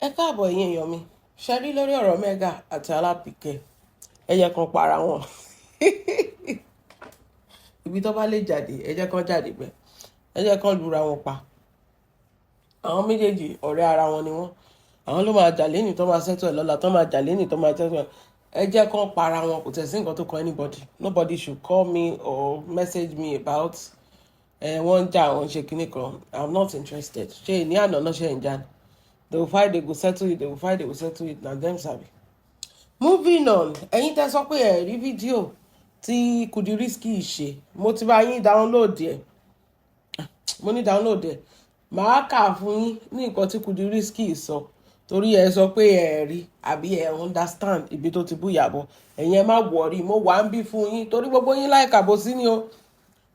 Ẹ káàbọ̀ ẹ̀yin èèyàn mi. Ṣé rí lórí ọ̀rọ̀ Mega àti Alápìkẹ́? Ẹyẹ kan para wọn. Ibi tó bá lè jáde, ẹ jẹ́ kan jáde bẹ́ẹ̀. Ẹ jẹ́ kan lura wọn pa. Àwọn méjèèjì ọ̀rẹ́ ara wọn ni wọ́n. Àwọn ló máa jà lẹ́nìí tó máa settle ẹ̀ lọ́la, tó máa jà lẹ́nìí tó máa settle ẹ̀. Ẹ jẹ́ kan para wọn, kò tẹ̀ sí nǹkan tó kan anybody. Nobody should call me or message me about wọ́n jà, wọ́n ṣe kinní kan. I'm not interested. Ṣé ní àná náà ṣe ń jà ni? They will fight, they will settle it, they will fight, they will settle it. Now them sabi. Moving on. Ẹ̀yin tẹ́ sọ pé ẹ rí fídíò tí Kudi ṣe. Mo ti bá yín download ẹ̀. Mo ní download ẹ̀. Màá kà fún yín ní nǹkan tí Kudi sọ. Torí ẹ sọ pé ẹ rí àbí ẹ understand ibi tó ti bú Ìyábọ̀. Ẹ̀yin ẹ má worry, mo wà ń bí fún yín torí gbogbo yín like àbòsí ni o.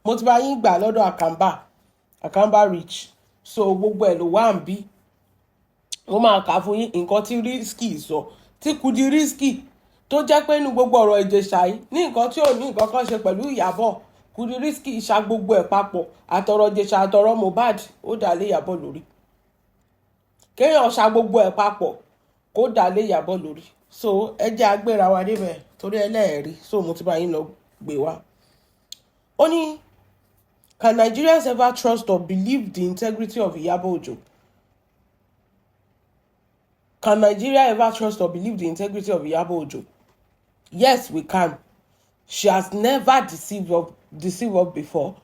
Mo ti bá yín gbà lọ́dọ̀ Akamba Rich. So gbogbo ẹ̀ ló wà ń bí. Ó máa kà fún yín nǹkan tí sọ tí Kudi tó jẹ́ pé inú gbogbo ọ̀rọ̀ Ìjẹ̀ṣà yìí ní nǹkan tí ò ní nǹkan kan ṣe pẹ̀lú Ìyábọ̀. Kudi ṣa gbogbo ẹ̀ papọ̀ àtọ̀rọ̀ Ìjẹ̀ṣà àtọ̀rọ̀ Mohbad ó dà lé Ìyábọ̀ lórí. Kéèyàn ṣa gbogbo ẹ̀ papọ̀ kó dà lé Ìyábọ̀ lórí. So ẹ jẹ́ agbéra wa débẹ̀ torí ẹlẹ́ẹ̀rí. So mo ti bá yín lọ gbé wá. Ó ní, can Nigerians ever trust or believe the integrity of Iyabo Ojo? Can Nigeria ever trust or believe the integrity of Iyabo Ojo? Yes, we can. She has never deceived us before.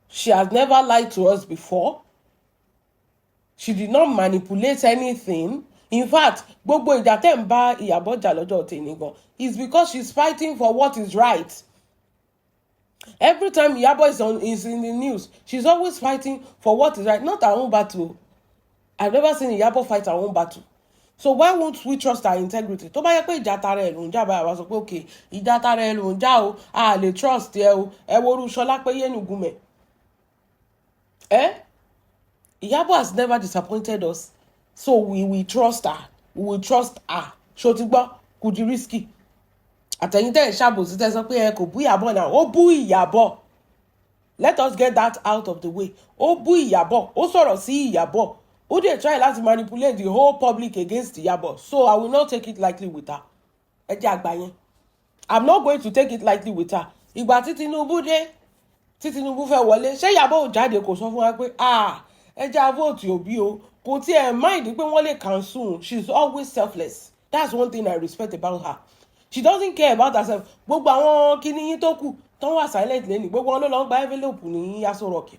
She has never lied to us before. She did not manipulate anything. In fact, gbogbo ìjà tẹ́ ń bá Iyabo jà lọ́jọ́ tèmi gan is because she's fighting for what is right. Every time Iyabo is in the news, she's always fighting for what is right, not her own battle. I've never seen Iyabo fight her own battle. So why won't we trust her integrity? Tó bá yẹ pé ìjà tara ẹ̀ ló ń jà báyà wá sọ pé okay, ìjà tara ẹ̀ ló ń jà o, a lè trust ẹ o, ẹ wo orú Ṣọlá pé Yénùgúnmẹ̀. Iyabo has never disappointed us, so we will trust her. We will trust her. Ṣó ti gbọ́ Kudi àtẹ̀yìn tẹ́ ẹ̀ ṣàbòsí tẹ́ sọ pé ẹ kò bú Iyabo náà, ó bú Iyabo. Let us get that out of the way. Ó bú Iyabo, ó sọ̀rọ̀ sí Iyabo. Who they try to manipulate the whole public against Iyabo. So I will not take it lightly with her. I'm not going to take it lightly with her. Ìgbà tí Tinubu dé, tí Tinubu fẹ́ wọlé, ṣé Iyabo ò jáde kò sọ fún wa pé ẹ vote Obi o. Kò tiẹ̀ mind pé wọ́n lè cancel. She's always selfless. That's one thing I respect about her. She doesn't care about herself. Gbogbo àwọn kíní yín tó kù tó wà silent lẹ́nu. Gbogbo wọn ló lọ gba envelope ní Aso Rock.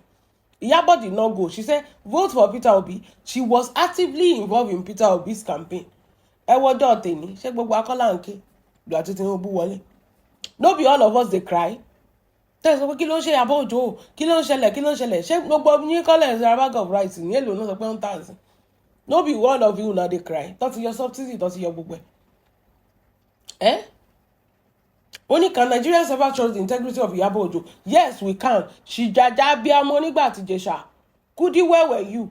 Iyabo did not go. She said, vote for Peter Obi. She was actively involved in Peter Obi's campaign. Ẹ wo ọjọ́ tèmi, ṣé gbogbo akọ́lá ń ké ìgbà tí Tinubu wọlé. No be all of us dey cry. Tẹ́ ẹ sọ pé kí ló ń ṣe Iyabo Ojo? Kí ló ń ṣẹlẹ̀? Ṣé gbogbo yín kọ́lẹ̀ ṣe bag of rice ní èlò náà sọ pé ń tà sí? No be one of you na dey cry. Tó ti yọ subsidy, tó ti yọ gbogbo ẹ̀. Only can Nigerians ever trust the integrity of Iyabo Ojo? Yes, we can. She jaja biamo nígbà tí Ìjẹ̀ṣà. Kudi, where were you?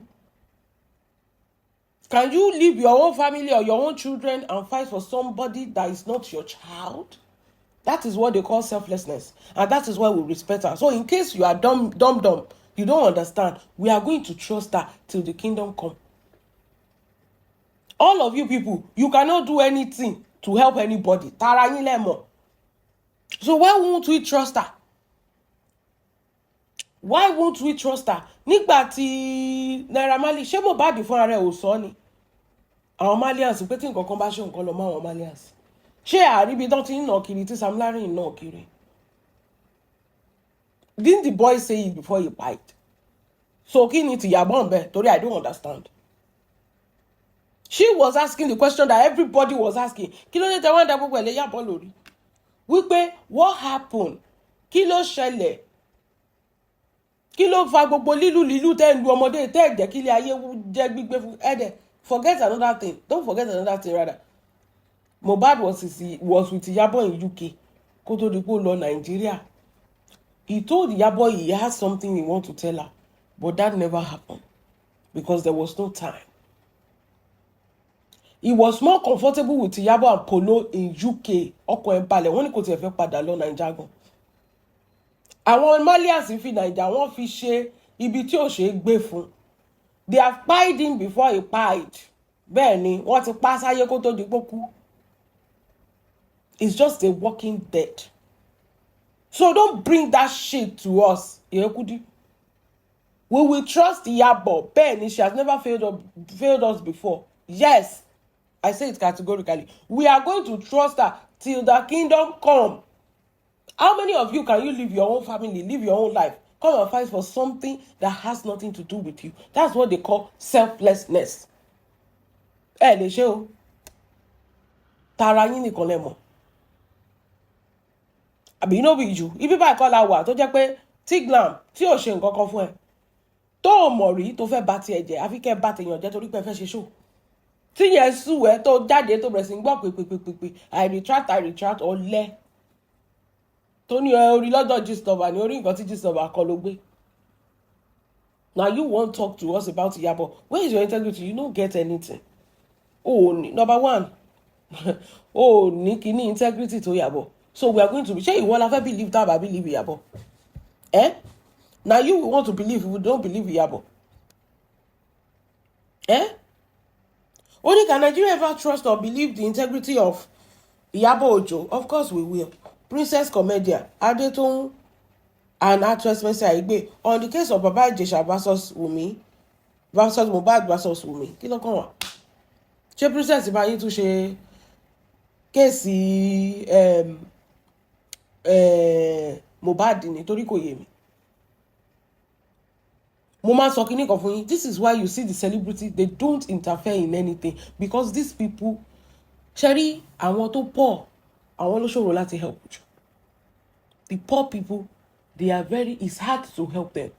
Can you leave your own family or your own children and fight for somebody that is not your child? That is what they call selflessness. And that is why we respect her. So in case you are dumb, you don't understand, we are going to trust her till the kingdom come. All of you people, you cannot do anything to help anybody. Tara yín lẹ mọ̀. So why won't we trust her? Why won't we trust her? Nígbà tí Naira Marley, ṣé Mohbad fún ara ẹ̀ ò sọ ni? Àwọn Malians pé tí nǹkan kan bá ṣe nǹkan lọ mọ́ àwọn Malians. Ṣé àríbi tán ti ń nà kiri tí Sam Larry ń nà kiri? Didn't the boy say it before he bite? So kí ni tìyàbọ̀ ń bẹ̀? Torí I don't understand. She was asking the question that everybody was asking. Kí ló dé tẹ́ wọ́n dá gbogbo ẹ̀ lé Iyabo lórí? Wípé what happened? Kí ló ṣẹlẹ̀? Kí ló fa gbogbo lílù tẹ́ ń lu ọmọdé tẹ́ ẹ̀jẹ̀ kí ilé ayé jẹ́ gbígbé fún ẹ̀dẹ̀? Forget another thing. Don't forget another thing rather. Mohbad was with Iyabo in UK. Kó tó di pé ó lọ Nigeria. He told Iyabo he has something he want to tell her. But that never happened. Because there was no time. He was more comfortable with Iyabo and Pelu in UK. Ọkọ̀ ẹ̀ balẹ̀, wọ́n ní kò tiẹ̀ fẹ́ padà lọ Naija gan. Àwọn Malians fi Naija wọ́n fi ṣe ibi tí ò ṣe é gbé fún. They have pied him before he pied. bẹ́ẹ̀ ni wọ́n ti pa sáyé kó tó di pókú. It's just a walking dead. So don't bring that shit to us, Kudi. We will trust Iyabo. Bẹ́ẹ̀ ni, she has never failed us before. Yes, I say it categorically. We are going to trust her till the kingdom come. How many of you can you leave your own family, live your own life, come and fight for something that has nothing to do with you? That's what they call selflessness. Lè ṣe o. Tara yín nìkan lẹ mọ̀. Àbí no be you. Ibi báyìí kọ́ la wà tó jẹ́ pé Tiglam tí ò ṣe nǹkan kan fún ẹ. Tó o mọ̀ rí tó fẹ́ bá tiẹ̀ jẹ́, àfi kẹ́ bá tèèyàn jẹ́ torí pé ẹ fẹ́ ṣe show. Tí yẹn sú ẹ tó jáde tó bẹ̀rẹ̀ sí gbọ́ pé I retract ọ̀lẹ. Tó ní orí lọ́dọ̀ Gistlover ní orí nǹkan tí Gistlover kọ́ ló gbé. Now you won't talk to us about Iyabo. Where is your integrity? You don't get anything. Oh, number one. Oh, ní integrity to Iyabo. So we are going to be. Ṣé ìwọ la fẹ́ believe that I believe Iyabo? Now you want to believe, we don't believe Iyabo. Only can Nigeria ever trust or believe the integrity of Iyabo Ojo? Of course we will. Princess Comedian Adetun and actress Mercy Aigbe on the case of Baba Ijesha versus Wunmi versus Mohbad versus Wunmi. Kí ló kàn wá? Ṣé princess bá yín tún ṣe kéèsì Mohbad ni torí kò yé mi. Mo máa sọ kíní kan fún yín. This is why you see the celebrity, they don't interfere in anything because these people, ṣẹ́rí àwọn tó poor, àwọn ló ṣòro láti help you. The poor people, it's hard to help them.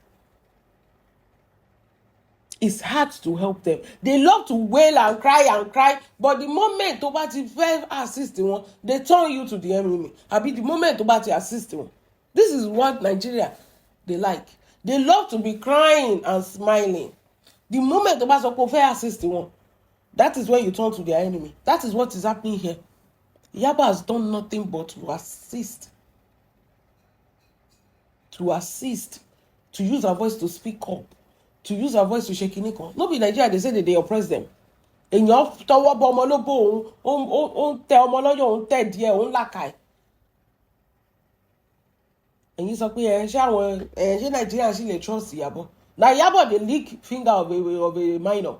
It's hard to help them. They love to wail and cry, but the moment tó bá ti fẹ́ assist wọn, they turn you to the enemy. Àbí the moment tó bá ti assist wọn. This is what Nigeria, they like. They love to be crying and smiling. The moment tó bá sọ pé ó fẹ́ assist wọn, that is when you turn to their enemy. That is what is happening here. Iyabo has done nothing but to assist. To use her voice to speak up. To use her voice to shake Kiniko. No be Nigeria, they say that they oppress them. Èèyàn tọwọ́ bọ ọmọ lóbó òun tẹ ọmọ lọ́yọ̀ òun tẹ díẹ̀ òun làkàì. Ẹ̀yin sọ pé ṣé Nigeria sì lè trust Iyabo. Na Iyabo dey lick finger of a minor.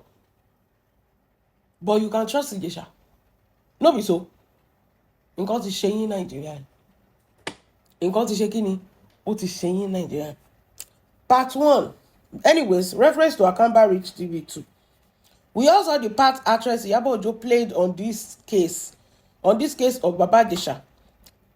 But you can trust Ijesha. No be so. Nǹkan ti ṣe yín Nigeria. Nǹkan ti ṣe kí ni? Ó ti ṣe yín Nigeria. Part 1. Anyways, reference to Akamba Rich TV 2. We also saw the part actress Iyabo Ojo played on this case of Baba Ijesha,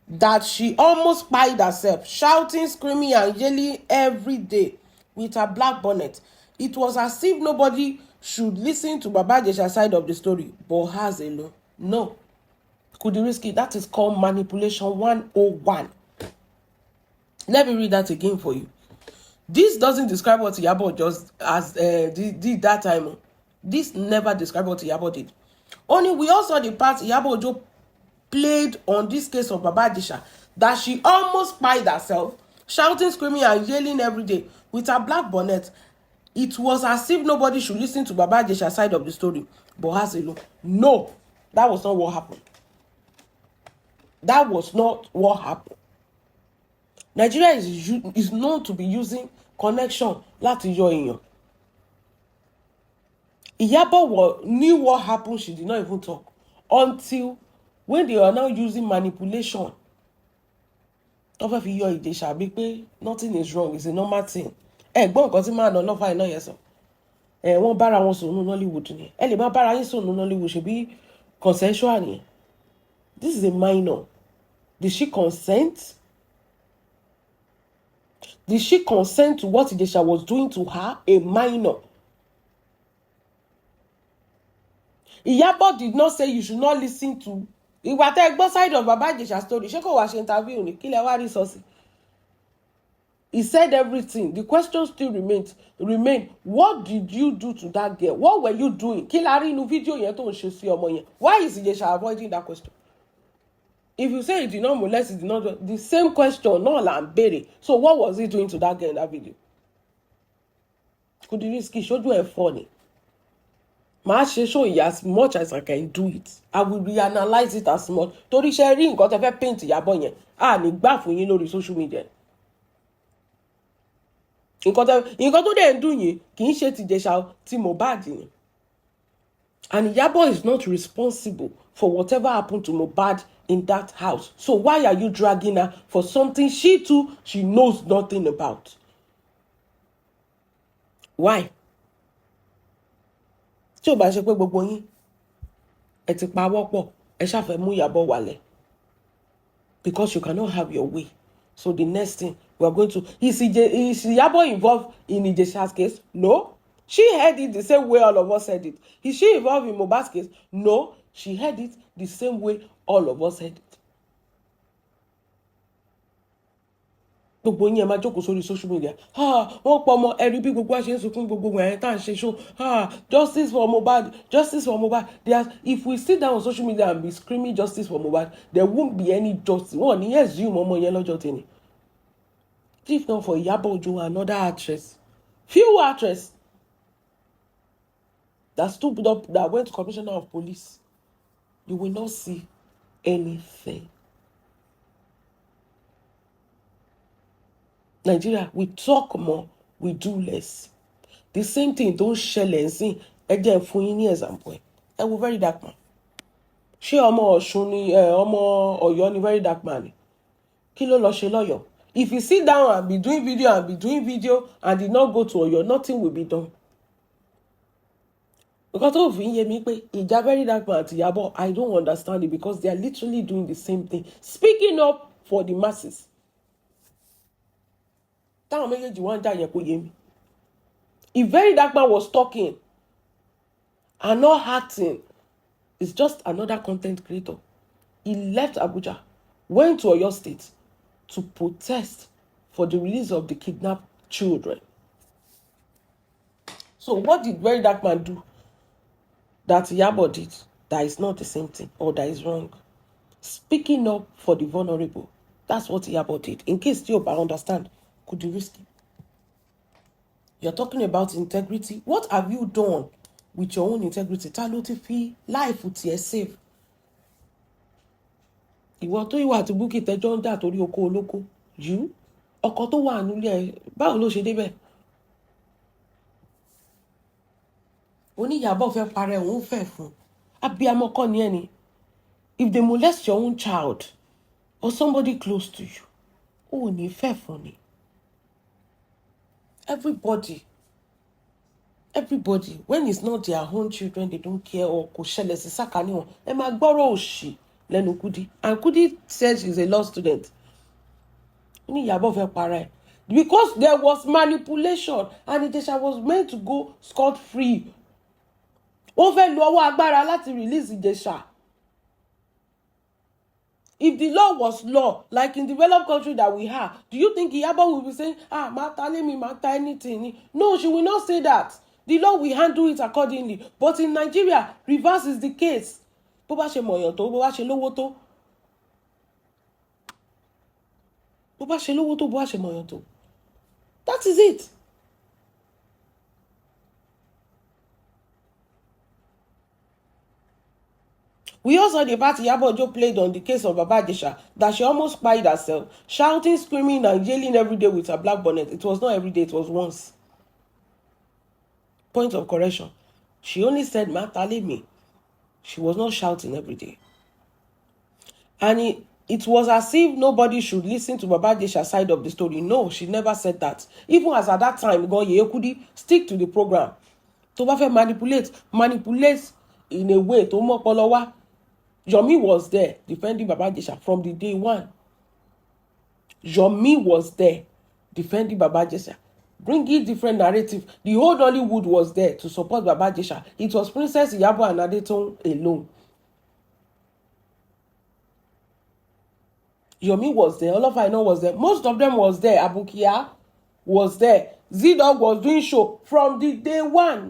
that she almost spied herself, shouting, screaming, and yelling every day with her black bonnet. It was as if nobody should listen to Baba Ijesha's side of the story, but hers alone. No. Kudi, that is called manipulation 101. Let me read that again for you. This doesn't describe what Iyabo just did that time. This never describes what Iyabo did. Only we also saw the part Iyabo Ojo played on this case of Baba Ijesha, that she almost spied herself, shouting, screaming, and yelling every day with her black bonnet. It was as if nobody should listen to Baba Ijesha's side of the story, but hers alone. No, that was not what happened. That was not what happened. Nigeria is known to be using connection láti yọ èèyàn. Iyabo knew what happened, she did not even talk until when they are now using manipulation. Tó fẹ́ fi yọ Ijesha bí pé nothing is wrong, it's a normal thing. Gbọ́n nǹkan tí máa nà lọ́fà iná yẹn sọ. Wọ́n bára wọn sùn ní Nollywood ni. Lè má bára yín sùn ní Nollywood ṣebí consensual ni. This is a minor. Did she consent? Did she consent to what Ijesha was doing to her? A minor. Iyabo did not say you should not listen to. Ìwà tẹ́ gbọ́ side of Baba Ijesha's story. Ṣé kò wá ṣe interview ni? Kí lẹ wá rí sọ sí? He said everything. The question still remain. What did you do to that girl? What were you doing? Kí la rí inú fídíò yẹn tó ń ṣe sí ọmọ yẹn? Why is Ijesha avoiding that question? If you say he did not molest, he did not do the same question, no lambere. So what was he doing to that girl in that video? Could you risk it? Should you have funny? màá ṣe show yìí as much as I can do it. I will reanalyze it as much. Torí ṣe rí nǹkan tẹ́ fẹ́ paint Ìyábọ̀ yẹn ní gbà fún yín lórí social media. nǹkan tó dẹ̀ ń dùn yín kì í ṣe tìjẹ̀ṣà tí Mohbad ni. And Ìyábọ̀ is not responsible for whatever happened to Mohbad in that house. So why are you dragging her for something she knows nothing about? Why? Tí ó bá ṣe pé gbogbo yín ẹ ti pawọ́ pọ̀ ẹ ṣàfẹ́ mú Ìyábọ̀ wálẹ̀, because you cannot have your way. So the next thing we are going to is Ìyábọ̀ involved in Ijesha's case? No. She heard it the same way all of us heard it. Is she involved in Mohbad's case? No. She heard it the same way all of us heard it. Gbogbo yín ẹ máa jókòó sórí social media. Wọ́n pọ̀ ọmọ ẹ̀rí bí gbogbo àṣẹ sunkún gbogbo ẹ̀ tá à ń ṣe show. Justice for Mohbad, justice for Mohbad. If we sit down on social media and be screaming justice for Mohbad, there won't be any justice. Wọ́n ní assume ọmọ yẹn lọ́jọ́ tẹ̀lé. If not for Iyabo Ojo, another actress, few actresses that stood up, that went to commissioner of police, you will not see anything. Nigeria, we talk more, we do less. The same thing don't ṣẹlẹ̀ nsìn. Ẹ jẹ́ fún yín ní example. Ẹ wo Very Dark Man. Ṣé ọmọ Ọ̀ṣun ni ọmọ Ọ̀yọ́ ni Very Dark Man ni? Kí ló lọ ṣe lọ́yọ̀ọ́? If you sit down and be doing video and did not go to Ọ̀yọ́, nothing will be done. Because of me pé ìjà Very Dark Man àti Ìyábọ̀, I don't understand it, because they are literally doing the same thing, speaking up for the masses. Táwọn méjèèjì wọ́n jà yẹn kò yé mi. If Very Dark Man was talking and not acting, it's just another content creator. He left Abuja, went to Oyo State to protest for the release of the kidnapped children. So what did Very Dark Man do that Iyabo did that is not the same thing or that is wrong? Speaking up for the vulnerable. That's what Iyabo did. In case you don't understand, Kudi risky. You're talking about integrity. What have you done with your own integrity? Ta ló ti fi life ti save. Ìwọ tó ìwà àti Bukky tẹjọ́ ń dà torí oko olóko. You ọkọ tó wà nílé ẹ báwo ló ṣe débẹ̀? Oníyàbọ̀ fẹ́ parẹ́ òun fẹ́ fún. Abiyamọ kọ́ ni ẹni. If they molest your own child or somebody close to you, ó ní fẹ́ fún ni. Everybody, when it's not their own children, they don't care, or kò ṣẹlẹ̀ sí sàkání wọn. Ẹ máa gbọ́rọ̀ òṣì lẹ́nu Kudi. And Kudi says she's a law student. Oníyàbọ̀ fẹ́ parẹ́. Because there was manipulation and Ijesha was meant to go scot-free. Ó fẹ́ lo ọwọ́ agbára láti release Ijesha. If the law was law, like in developed country that we have, do you think Iyabo will be saying, mata anything? No, she will not say that. The law will handle it accordingly. But in Nigeria, reverse is the case. Bó bá ṣe mọ̀yàn tó, bó bá ṣe lówó tó. Bó bá ṣe lówó tó, bó bá ṣe mọ̀yàn tó. That is it. We also saw the part Iyabo Ojo played on the case of Baba Ijesha, that she almost spied herself, shouting, screaming, and yelling every day with her black bonnet. It was not every day, it was once. Point of correction. She only said, "Matale me." She was not shouting every day. And it was as if nobody should listen to Baba Ijesha's side of the story. No, she never said that. Even as at that time, Kudi, stick to the program. To manipulate in a way to mopolowa. Yomi was there defending Baba Ijesha from the day one. Yomi was there defending Baba Ijesha, bringing different narrative. The whole Nollywood was there to support Baba Ijesha. It was Princess Iyabo and Adetun alone. Yomi was there. All of I know was there. Most of them was there. Abukia was there. Z-Dog was doing show from the day one.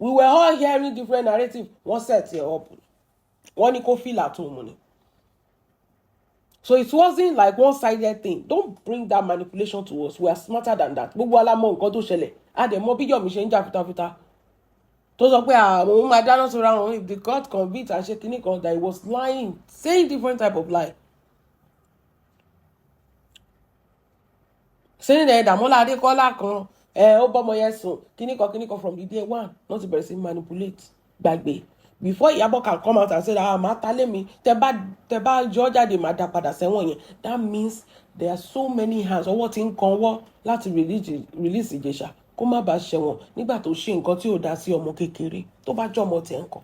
We were all hearing different narratives. One set here up. One equal feel at home. So it wasn't like one-sided thing. Don't bring that manipulation to us. We are smarter than that. a dẹ̀ mọ bí Yomi ṣe ń jà fitafita tó sọ pé àwọn máa dáná sóra wọn if the God convict and ṣe kinní kan that he was lying saying different type of lie. saying that Dàmọ́lá Adékọ́lá kan ó bọ́mọ yẹn sùn kinní kan from the day one not to bẹ̀rẹ̀ sí manipulate gbàgbé before Ìyábọ̀ can come out and say máa ta lé mi tẹ bá yọ jáde máa dá padà sẹ́wọ̀n yẹn that means there are so many hands ọwọ́ tí ń kan ọwọ́ láti release Ìjẹ̀ṣà kó má bàa ṣẹ̀wọ̀n nígbà tó ṣe nǹkan tí ò dá sí ọmọ kékeré tó bá jọ ọmọ tẹ̀ ń kọ́.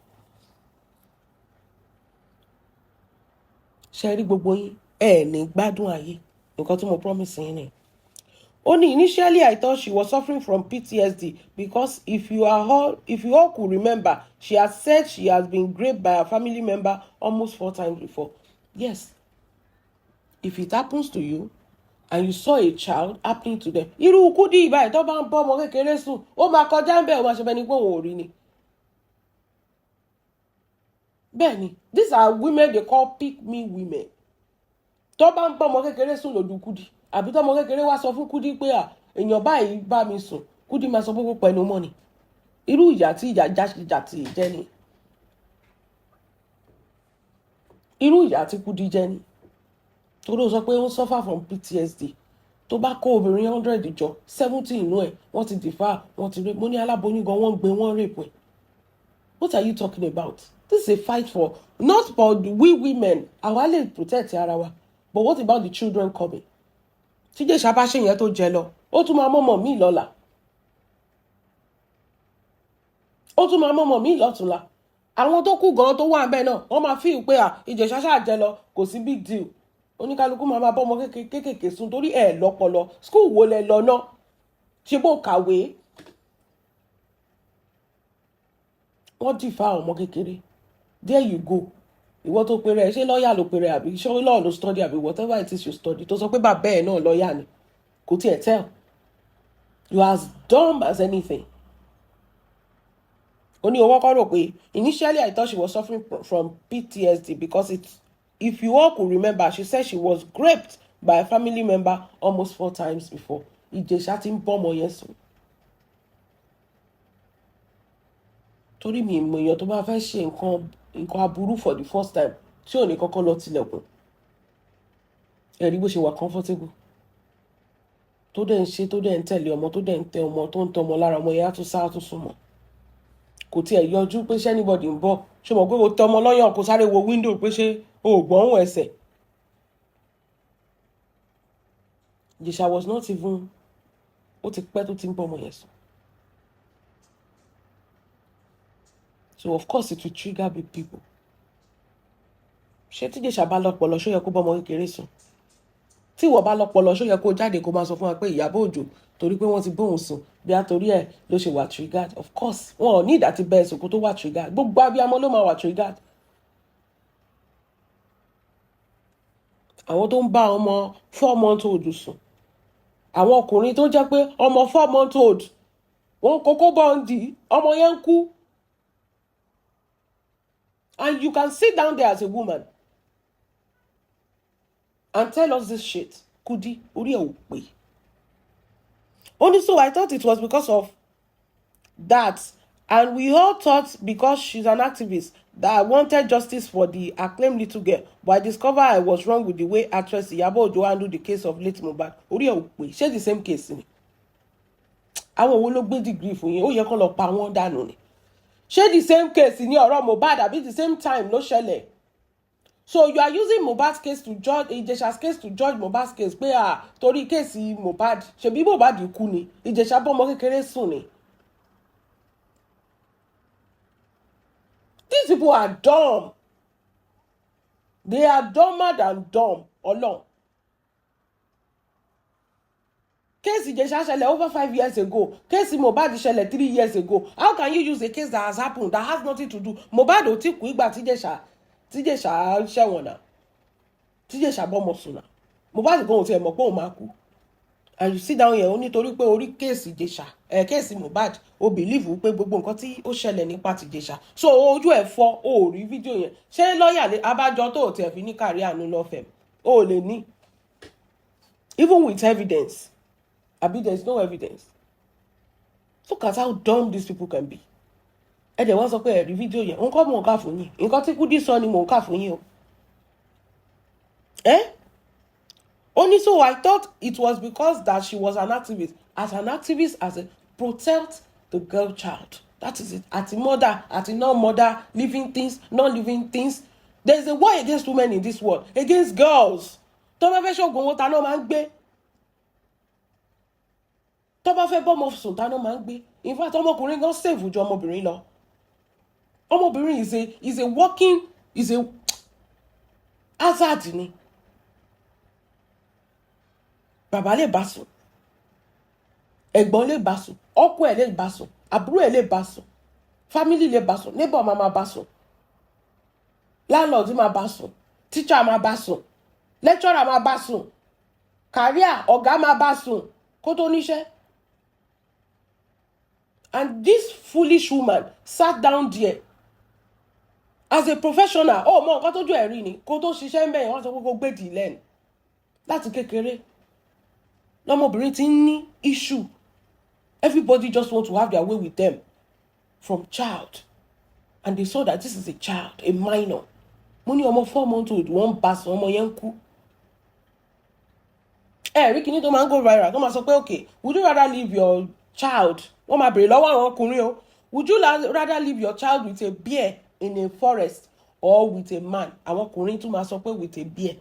ṣe rí gbogbo yín ní gbádùn ayé nǹkan tí mo promise yín ni. Only initially I thought she was suffering from PTSD because if you all could remember, she has said she has been raped by a family member almost 4 times before. Yes. If it happens to you and you saw a child happening to them, irú Kudi ìbáyìí tó bá ń bọ́ ọmọ kékeré sùn, ó máa kọjá ń bẹ̀ ó máa ṣe bẹ́ẹ̀ ni pé òun ò rí ni. Bẹ́ẹ̀ni, these are women they call pick me women. Tó bá ń bọ́ ọmọ kékeré sùn lójú Kudi. Àbí tọ́mọ kékeré wá sọ fún Kudi pé èèyàn báyìí bá mi sùn Kudi máa sọ pé kó pẹ̀lú mọ́ ni irú ìyà tí ìjà tí jẹ́ ni irú ìyà tí Kudi jẹ́ ni torí ó sọ pé ó ń suffer from PTSD tó bá kó obìnrin 100 jọ 70 inú ẹ̀ wọ́n ti dìfà wọ́n ti rape mo ní aláboyún gan wọ́n gbé wọ́n rape ẹ̀. What are you talking about? This is a fight for not for we women àwa lè protect ara wa but what about the children coming? Tí Ìjẹ̀ṣà bá ṣe yẹn tó jẹ lọ ó tún máa mọ́mọ́ mi lọ́la ó tún máa mọ́mọ́ mi lọ́túnla àwọn tó kú gan tó wà ńbẹ̀ náà wọ́n máa feel pé Ìjẹ̀ṣà ṣáà jẹ lọ kò sí big deal oníkálukú máa bọ́ ọmọ kéékèèké sùn torí ẹ̀ lọ́pọlọ school wo lẹ lọ náà ṣe bó kàwé wọ́n dìfà ọmọ kékeré there you go ìwọ tó pèrè ṣé lọ́ọ̀yà ló pèrè àbí ṣé lọ́ọ̀ ló study àbí whatever it is you study tó sọ pé bàbá ẹ̀ náà lọ́ọ̀yà ni kò tiẹ̀ tell you are as dumb as anything. ó ní owó kọ́ rò pé initially I thought she was suffering from PTSD because if you all could remember she said she was raped by a family member almost 4 times before. Ìjẹ̀ṣà ti ń bọ́ ọmọ yẹn sùn. torí mi ìmọ̀ èèyàn tó bá fẹ́ ṣe nǹkan aburú for the first time tí ò ní kọ́kọ́ lọ tilẹ̀kùn ẹ̀rí bó ṣe wà comfortable tó dẹ̀ ń ṣe tó dẹ̀ ń tẹ̀lé ọmọ tó dẹ̀ ń tẹ ọmọ tó ń tọ ọmọ lára ọmọ yẹn á tún sá á tún súnmọ́ kò tiẹ̀ yọjú pé ṣé anybody ń bọ̀ ṣé mọ̀ pé o tẹ ọmọ lọ́yàn kó sáré wo window pé ṣé o ò gbọ́n ẹsẹ̀. Ìjẹ̀ṣà was not even ó ti pẹ́ tó ti ń bọ́ ọmọ yẹn sùn. So of course it will trigger big people. Ṣé tí Ìjẹ̀ṣà bá lọ́pọlọ ṣó yẹ kó bọ́mọ kékeré sùn? Tí ìwọ bá lọ́pọlọ ṣó yẹ kó jáde kó máa sọ fún wa pé Ìyábọ̀ Òjó torí pé wọ́n ti bóun sùn bí a torí ẹ̀ ló ṣe wà triggered? Of course wọn ò ní ìdá ti bẹ́ẹ̀ sùn kó tó wà triggered. Gbogbo abiyamọ ló máa wà triggered. Àwọn tó ń bá ọmọ 4-month-old sùn. Àwọn ọkùnrin tó jẹ́ pé ọmọ 4-month-old wọn kókó bọ́ǹdì ọmọ yẹn ń kú. And you can sit down there as a woman and tell us this shit. Kudi, orí ẹ̀ ò pé. Only so I thought it was because of that. And we all thought because she's an activist that I wanted justice for the acclaimed little girl. But I discovered I was wrong with the way actress Ìyábọ̀ Òjó handled the case of late Mohbad. Orí ẹ̀ ò pé. Ṣé the same case ni? Àwọn wo ló gbé degree fún yín? Ó yẹ kó lọ pa wọ́n dànù ni. Ṣé the same case ni ọ̀rọ̀ Mohbad àbí the same time ló ṣẹlẹ̀? So you are using Mohbad's case to judge Ìjẹ̀ṣà's case to judge Mohbad's case pé torí kéèsì Mohbad ṣebí Mohbad kú ni Ìjẹ̀ṣà bọ́mọ kékeré sùn ni. These people are dumb. They are dumber than dumb. Ọlọ́run. Kéèsì Ìjẹ̀ṣà ṣẹlẹ̀ over 5 years ago. Kéèsì Mohbad ṣẹlẹ̀ 3 years ago. How can you use a case that has happened that has nothing to do? Mohbad ò tí kú ìgbà tí Ìjẹ̀ṣà ṣẹ̀wọ̀n náà. Tí Ìjẹ̀ṣà bọ́mọ sùn náà. Mohbad gan ò tiẹ̀ mọ̀ pé òun máa kú. And you sit down here ó nítorí pé orí kéèsì Ìjẹ̀ṣà kéèsì Mohbad ó believe pé gbogbo nǹkan tí ó ṣẹlẹ̀ nípa ti Ìjẹ̀ṣà. So ojú ẹ̀ fọ́ ó rí fídíò yẹn. Ṣé lọ́ọ̀yà abájọ tó tiẹ̀ fi ní kárí àánú lọ́fẹ̀ẹ́? Ó lè ní. Even with evidence. Abi there is no evidence. Look at how dumb these people can be. Ẹ dẹ̀ wọ́n sọ pé ẹ̀rí fídíò yẹn nǹkan mò ń kà fún yín nǹkan tí Kudi sọ ni mò ń kà fún yín o. Only so I thought it was because that she was an activist. As an activist, as a protect the girl child. That is it. At the mother, at the non-mother, living things, non-living things. There is a war against women in this world, against girls. Tó bá fẹ́ ṣọ́gun wọn ta náà máa ń gbé. Tó bá fẹ́ bọ́mọ sùn ta náà máa ń gbé. In fact, ọmọkùnrin gan save ju ọmọbìnrin lọ. Ọmọbìnrin is a working, is a hazard ni. Bàbá lè bá sùn, ẹ̀gbọ́n lè bá sùn, ọkọ ẹ̀ lè bá sùn, àbúrò ẹ̀ lè bá sùn, family lè bá sùn, neighbor máa bá sùn, landlord máa bá sùn, teacher máa bá sùn, lecturer máa bá sùn, career ọ̀gá máa bá sùn kó tó níṣẹ́. And this foolish woman sat down there as a professional. Mọ nǹkan tójú ẹ̀ rí ni kó tó ṣiṣẹ́ ń bẹ̀yẹn wọ́n sọ pé kó gbé dì lẹ́nu láti kékeré. Lọ́mọbìnrin ti ń ní issue. Everybody just want to have their way with them from child. And they saw that this is a child, a minor. Mo ní ọmọ 4 months old, wọ́n bá sùn, ọmọ yẹn ń kú. Rí kíní tó máa ń go viral, tó máa sọ pé, okay, would you rather leave your child? Wọ́n máa bèrè lọ́wọ́ àwọn ọkùnrin o. Would you rather leave your child with a bear in a forest or with a man? Àwọn ọkùnrin tún máa sọ pé with a bear.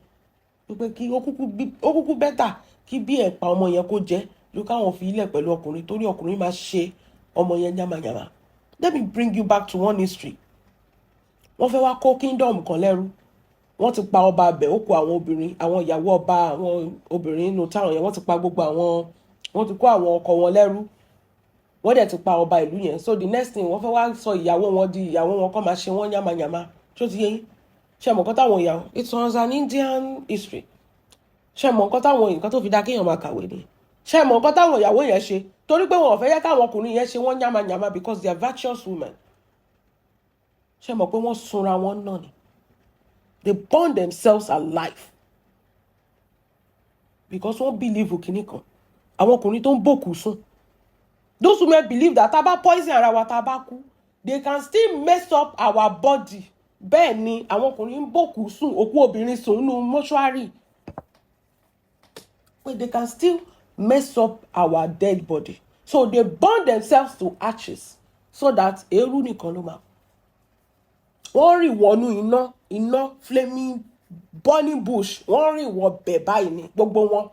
Pé kí ó kúkú better kí bí ẹ̀ pa ọmọ yẹn kó jẹ́ ló káwọn fi ilẹ̀ pẹ̀lú ọkùnrin torí ọkùnrin máa ṣe ọmọ yẹn yamayama. Let me bring you back to one history. Wọ́n fẹ́ wá kó kingdom kan lẹ́rú. Wọ́n ti pa ọba abẹ̀ ó kó àwọn obìnrin, àwọn ìyàwó ọba, àwọn obìnrin inú táwọn yẹn wọ́n ti pa gbogbo àwọn, wọ́n ti kó àwọn ọkọ wọn lẹ́rú. Wọ́n dẹ̀ ti pa ọba ìlú yẹn. So the next thing wọ́n fẹ́ wá sọ ìyàwó wọn di ìyàwó wọn kó máa ṣe wọ́n yamayama. Ṣó ti yé yín? Ṣé mọ̀ nǹkan táwọn ìyàwó? It was an Indian history. Ṣé mọ̀ nǹkan táwọn nǹkan tó fi dá kéèyàn máa kàwé ni? Ṣé mọ̀ nǹkan táwọn ìyàwó yẹn ṣe torí pé wọn ò fẹ́ yẹ káwọn ọkùnrin yẹn ṣe wọ́n yamayama because they are virtuous women. Ṣé mọ̀ pé wọ́n sunra wọn náà ni? They burn themselves alive because wọ́n believe kìíní kan. Àwọn ọkùnrin tó ń bòkú sùn. Those women believe that tá bá poison ara wa tá bá kú, they can still mess up our body. Bẹ́ẹ̀ ni àwọn ọkùnrin ń bòkú sùn, òkú obìnrin sùn nínú mọ́ṣúárì. But they can still mess up our dead body. So they burn themselves to ashes so that eru nìkan ló máa. Wọ́n rì wọnú iná flaming burning bush. Wọ́n rì wọ bẹ̀ báyìí ni gbogbo wọn.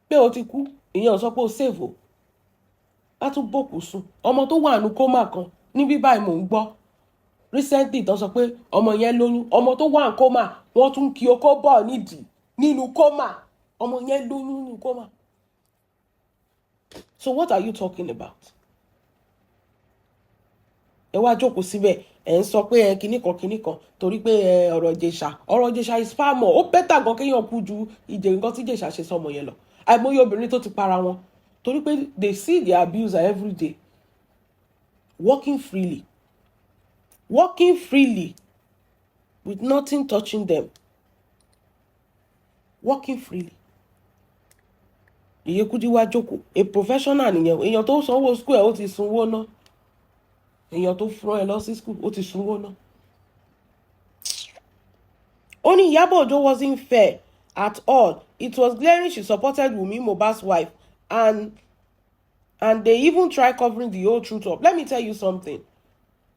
Pé o ti kú, ìyẹn ò sọ pé o save o. A tún bòkú sùn. Ọmọ tó wà nínú kómà kan níbí báyìí mò ń gbọ́. Recently tán sọ pé ọmọ yẹn lóyún. Ọmọ tó wà ní kómà wọ́n tún kí okó bọ̀ nídìí nínú kómà. Ọmọ yẹn lóyún nínú kómà. So what are you talking about? Ẹ wá jókòó síbẹ̀ ẹ̀ ń sọ pé kinní kan torí pé ọ̀rọ̀ Ìjẹ̀ṣà is far more. Ó bẹ́tà gan kéèyàn kú ju nǹkan tí Ìjẹ̀ṣà ṣe sọmọ yẹn lọ. Àìmọye obìnrin tó ti para wọn torí pé they see the abuser every day walking freely with nothing touching them, walking freely. Ìyẹn Kudi wá jókòó a professional nìyẹn èèyàn tó sanwó school ẹ̀ ó ti sanwó ná èèyàn tó fún ẹ lọ sí school ó ti sanwó ná. Ó ní Ìyábọ̀ Òjó wasn't fair at all. It was glaring she supported Wunmi, Mohbad's wife, and they even try covering the whole truth up. Let me tell you something.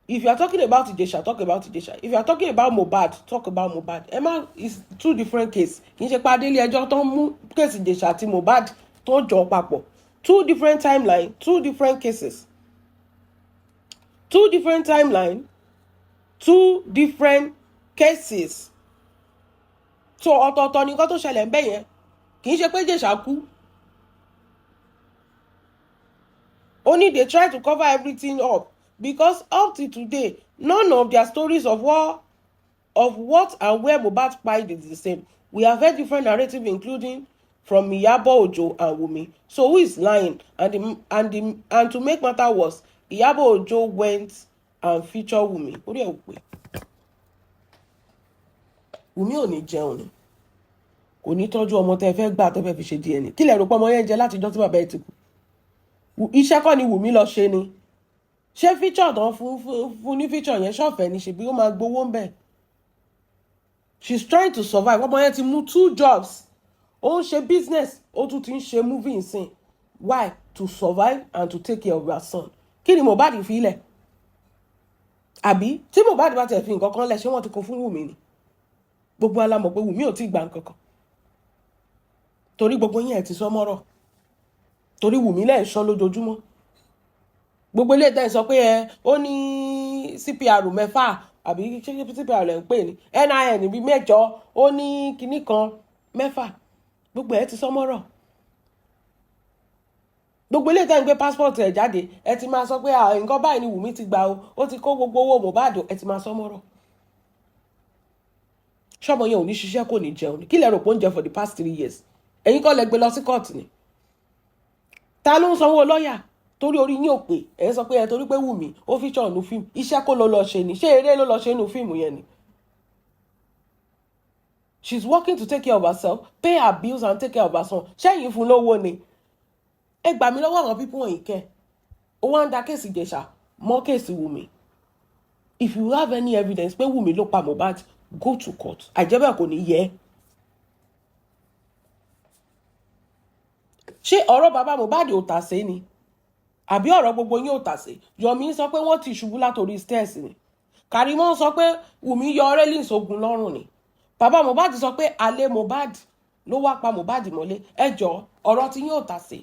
If you are talking about Ìjẹ̀ṣà, talk about Ìjẹ̀ṣà. If you are talking about Mohbad, talk about Mohbad. Emma is two different cases. Kì í ṣe pa délé ẹjọ́ tó ń mú case Ìjẹ̀ṣà àti Mohbad tó jọ papọ̀. Two different timeline, two different cases. Two different timeline, two different cases. So ọ̀tọ̀ọ̀tọ̀ ni nǹkan tó ṣẹlẹ̀ ńbẹ̀ yẹn. Kì í ṣe pé Ìjẹ̀ṣà kú. Only they try to cover everything up because up to today, none of their stories of what and where Mohbad died is the same. We have heard different narratives, including from Ìyábọ̀ Òjó and Wunmi. So who is lying? And to make matter worse, Ìyábọ̀ Òjó went and featured Wunmi. What do you say? Wunmi ò ní jẹun ni. kò ní tọ́jú ọmọ tẹ́ fẹ́ gbà tẹ́ fẹ́ fi ṣe DNA kí lẹ rò pé ọmọ yẹn jẹ láti jọ́ tí bàbá ẹ̀ ti kú iṣẹ́ kọ́ ni Wùmí lọ ṣe ni ṣé feature tán fún ní feature yẹn ṣọ̀fẹ́ ni ṣebí ó máa gbowó ń bẹ̀ she's trying to survive ọmọ yẹn ti mú 2 jobs ó ń ṣe business ó tún ti ń ṣe movie nsìn why to survive and to take care of her son kí ni Mohbad fi ilẹ̀ àbí tí Mohbad bá tẹ̀ fi nǹkan kan lẹ̀ ṣé wọ́n ti kó fún Wùmí ni gbogbo alamọ̀ pé Wùmí ò tí ì gbà nǹkan kan torí gbogbo yín ẹ̀ ti sọ mọ́rọ̀ torí Wùmí lẹ́ ń sọ lójoojúmọ́ gbogbo ilé ìtẹ́ sọ pé ó ní CPR 6 àbí CPR lẹ́ ń pè ní NIN bíi 8 ó ní kinní kan 6 gbogbo ẹ̀ ti sọ mọ́rọ̀ gbogbo ilé ìtẹ́ ń gbé passport ẹ̀ jáde ẹ ti máa sọ pé nǹkan báyìí ni Wùmí ti gbà o ó ti kó gbogbo owó Mohbad ẹ ti máa sọ mọ́rọ̀ ṣọ́mọ yẹn ò ní ṣiṣẹ́ kò ní jẹun kí lẹ rò pé ó ń jẹ for the past 3 years ẹ̀yin kọ́ lẹ gbé lọ sí court ni ta ló ń sanwó lọ́ọ̀yà torí orí yín ò pé ẹ̀ sọ pé torí pé Wùmí ó feature nínú fíìmù iṣẹ́ kó lọ ṣe ni ṣé eré ló lọ ṣe nínú fíìmù yẹn ni she's working to take care of herself pay her bills and take care of her son ṣẹ́yìn fún lówó ni ẹ gbà mí lọ́wọ́ àwọn pípọ̀ wọ̀nyí kẹ́ ó wá ń da kéèsì Ìjẹ̀ṣà mọ́ kéèsì Wùmí if you have any evidence pé Wùmí ló pa Mohbad go to court àjẹbẹ́ kò ní yẹ ṣé ọ̀rọ̀ bàbá Mohbad ò tà sí ni àbí ọ̀rọ̀ gbogbo yín ò tà sí Yomi sọ pé wọ́n ti ṣubú látòrí stairs ni Karimo sọ pé Wùmí yọ railings ogun lọ́rùn ni bàbá Mohbad sọ pé alẹ́ Mohbad ló wá pa Mohbad mọ́lé ẹjọ́ ọ̀rọ̀ tí yín ò tà sí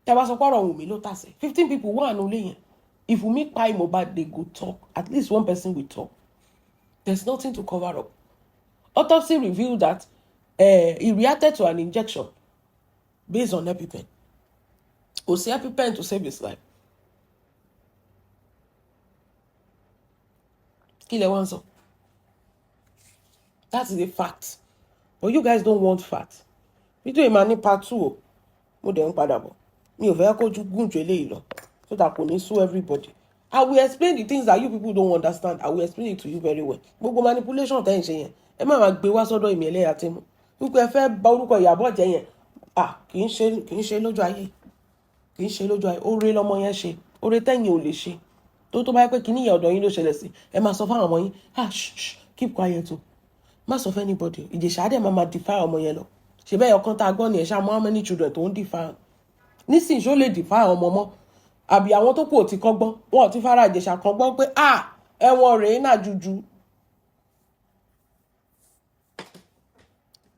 tẹ́ bá sọ pé ọ̀rọ̀ Wùmí ló tà sí 15 people wà nílé yẹn if Wùmí pa Mohbad they go talk at least one person will talk there's nothing to cover up autopsy revealed that he reacted to an injection based on EpiPen. Or say EpiPen to save his life. Kill a one so. That is a fact. But you guys don't want facts. We do a money part 2. Mo de padà bọ̀. Mi ò fẹ́ kó gùn ju eléyìí lọ. So that kò ní sue everybody. I will explain the things that you people don't understand. I will explain it to you very well. Gbogbo manipulation tẹ́ ń ṣe yẹn. Ẹ má máa gbé wá sọ́dọ̀ èmi ẹlẹ́yà tẹ́mu. Wípé ẹ fẹ́ bà orúkọ Ìyábọ̀ jẹ́ yẹn. Kì í ṣe lójú ayé. Kì í ṣe lójú ayé. Oore lọmọ yẹn ṣe. Oore tẹ́yìn ò lè ṣe. Tó bá yẹ pé kíní ìyá ọ̀dọ̀ yín ló ṣẹlẹ̀ sí. Ẹ máa sọ fáwọn ọmọ yín. Shh, keep quiet o. Má sọ fún anybody. Ìjẹ̀ṣà dẹ̀ máa defy ọmọ yẹn lọ. Ṣé bẹ́ẹ̀ ọkàn tá a gbọ́ ni ẹ̀ ṣá mọ́ how many children tó ń defy. Nísìnyí ṣó lè defy ọmọ mọ́. Àbí àwọn tó kù ò ti kọ́gbọ́n. Wọ́n ò ti fara Ìjẹ̀ṣà kan gbọ́ pé ẹ̀wọ̀n rèé náà juju.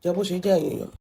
Jẹ́ bó ṣe jẹ́ èèyàn.